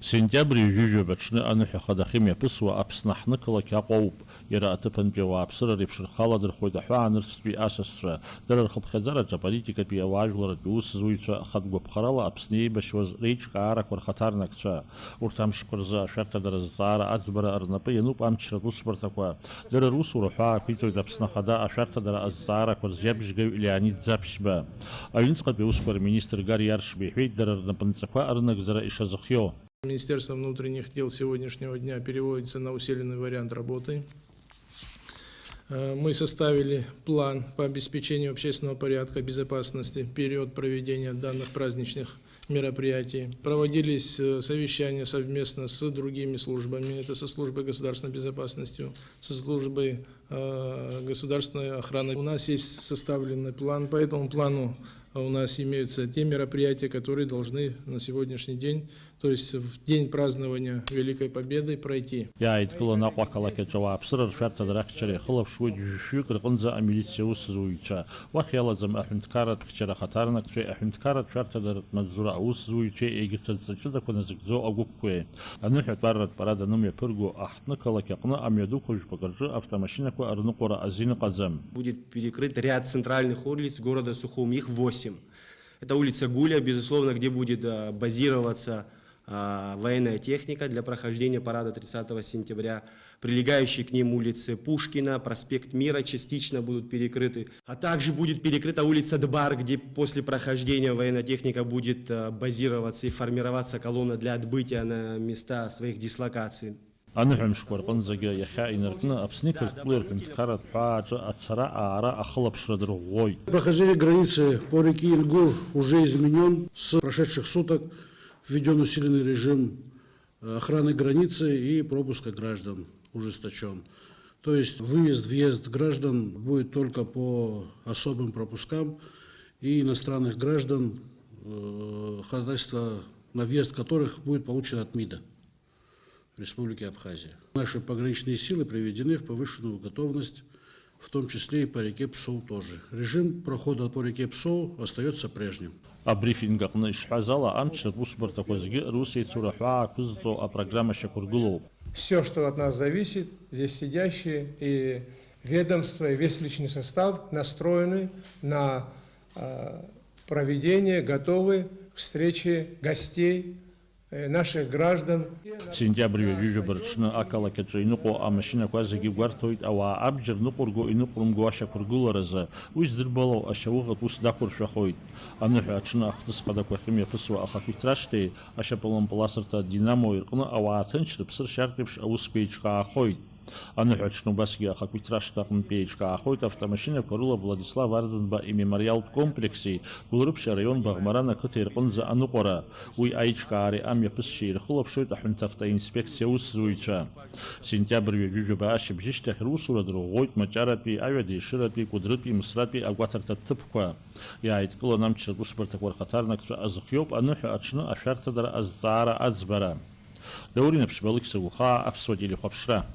سنتيابر يجوجو بتشنا أنو حقدا خيميا بسوا أبسنا حنكلا كاقوب يرى أتبن بيوا أبصر ريبشر خالا در خويدا حوا نرس بي أساس در الخب خزارة جباليتيكا بي أواجل ردوس زويتشا خد وبخرالا أبسني بشوز ريتش كارك ورخطارنك تشا ورتام شكرزا شرطة در الزارة أزبر أرنبي ينوب أمتش ردوس برتكوا در الروس ورحوا كويتو دبسنا خدا أشرطة در الزارة ورزيابش جو إلياني تزابش با أينس قد بيوسبر مينيستر غاري يارش بيحويد در النبنزكوا أرنك زرا إشا زخيو. Министерство внутренних дел сегодняшнего дня переводится на усиленный вариант работы. Мы составили план по обеспечению общественного порядка, безопасности в период проведения данных праздничных мероприятий. Проводились совещания совместно с другими службами, это со службой государственной безопасности, со службой государственной охраны. У нас есть составленный план, по этому плану у нас имеются те мероприятия, которые должны на сегодняшний день, то есть в день празднования Великой Победы, пройти. Я иткало наплакала кеджаваб срр ферта драхчери хлоп швуд шукр гонза амилиция усзуича вахяла зам ахмткарат хчера хатарнак чей ахмткарат ферта дар мазура усзуича эгерсэлцэчда коназгзо агуккуе анухат баррат парада номя пыргу ахтнакала кекна амяду кож багажы автомашинаку арнукора азин казам. Будет перекрыт ряд центральных улиц города Сухум, их 8. Это улица Гуля, безусловно, где будет базироваться военная техника для прохождения парада 30 сентября. Прилегающие к ним улицы Пушкина, проспект Мира частично будут перекрыты. А также будет перекрыта улица Дбар, где после прохождения военная техника будет базироваться и формироваться колонна для отбытия на места своих дислокаций. أنا مشكور قنزجة يخاين ركنا أبسنيك الكلور كنت خرط حاجة أتسرع أعرى أخلب شردر غوي. Прохождение границы по реке Ингул уже изменен. С прошедших суток введен усиленный режим охраны границы и пропуска граждан ужесточен. То есть въезд граждан будет только по особым пропускам и иностранных граждан, ходатайство на въезд которых будет получено от МИДа Республики Абхазия. Наши пограничные силы приведены в повышенную готовность, в том числе и по реке Псоу тоже. Режим прохода по реке Псоу остается прежним. А брифинг шхазала амча бусбар такой Руси цурахва кузто а программа Шакургулов. Все, что от нас зависит, здесь сидящие и ведомство, и весь личный состав настроены на проведение, готовы к встрече гостей, наших граждан. Сентябрь южберчна акала кеджейнуко а машина квазиги гвартоид ава абджер нукурго и нукурмго Шакургулараза уж дырбало ашауга пус дакур шахоид. Ануха ачна ахтыс қада квахимия пысва ахафитраште ашапалам паласырта динамо ирқна ава атынчрып сыр шартипш ауспейчка ахоид. Ануха ачну басги ахафитрашта пейчка ахоид автомашина корула Владислав Арденба и мемориал комплекси гулрупша район Багмарана кыты ирқн за ануқора уй айчка ари амя пысши ирқылап шойт ахунтафта инспекция усзуича. Сентябрь южба ашиб жиштах русура другойт мачарапи авяди ширапи кудрыпи мсрапи агватарта тыпква. Я иткула намча гусбарта квархатарнак азухьёб ануха ачну ашарта дар аззара азбара. Даурина пшбалык сагуха абсвадили хвапшра.